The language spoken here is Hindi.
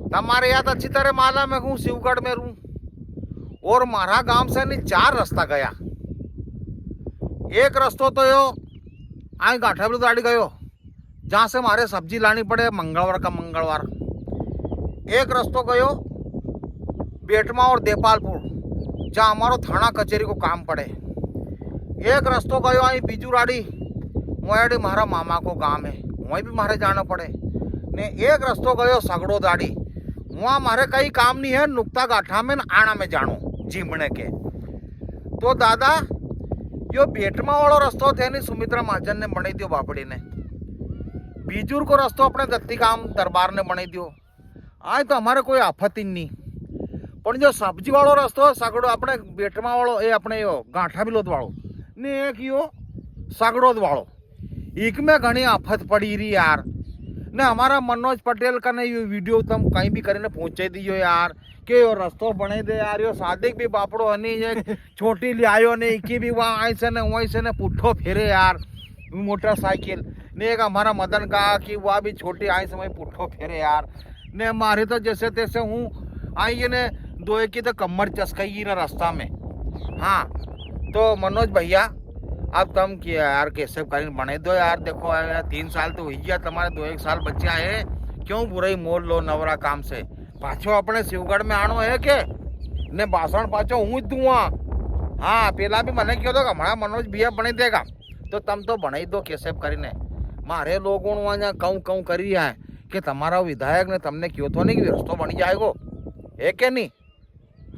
तमारे याद अच्छी तरह मालूम है, हूँ शिवगढ़ में रहूं और मारा गांव से नहीं 4 रास्ता गया। एक रास्तो तो यो आई गाठाबली गाड़ी गयो जहाँ से मारे सब्जी लानी पड़े मंगलवार का मंगलवार। एक रास्तो गयो बेटमा और देपालपुर जहाँ हमारो थाना कचेरी को काम पड़े। एक रास्तो गयो आई बीजूराड़ी मोयाड़ी मारा मामा को गांव है, वहीं भी मारे जाना पड़े ने। एक रास्तो गयो सगड़ो दाड़ी, वहाँ मारे कई काम नहीं है, नुक्ता गाठा में आना में जानो जीमने के। तो दादा यो बेटमा वालो रास्तो थे नहीं सुमित्रा महाजन ने बनाई दियो, बापड़ी ने। बीजूर को रास्तो अपने दत्ती काम दरबार ने बनाई दियो। आज तो हमारे कोई आफत ही नहीं, पर जो सब्जी वालो रास्तो सगड़ो अपने बेटमा वालो ये अपने यो गांठा बिलोद वालो ने एक यो सगड़ोद वालो, एक में घनी आफत पड़ी रही यार ने। हमारा मनोज पटेल का ने ये वीडियो तुम कहीं भी કરીને पहुंचे दियो यार के यो रास्तो बने दे यार। यो सादिक भी बापड़ो हनी ये छोटी ले आयो ने, इकी भी वहाँ आई से ने वहीं से ने पुट्ठो फेरे यार मोटरसाइकिल ने। एक हमारा मदन का कि वह भी छोटी आई से वहीं पुट्ठो फेरे यार ने। मारे तो जैसे तैसे हूँ आई ने दो एक की तो कमर चसकई ना रास्ता में। हाँ तो मनोज भैया अब तुम किया यार कैसे करीन बने दो यार। देखो यार 3 साल तो हुई गया तुम्हारे, 2-1 साल बच्चे आए, क्यों बुराई मोल लो नवरा काम से। पाछो अपने शिवगढ़ में आनो है के ने भाषण पाछो हूँ दूँ। हाँ पेला भी मैंने क्यों तो हमारा मनोज भैया बने देगा तो तुम तो बना ही दो कैसे करीने। मारे लोगों ने कहूँ कहूँ करी है कि तुम्हारा विधायक ने तुमने क्यों तो नहीं कि रस्तो बनी जाएगो है के नहीं।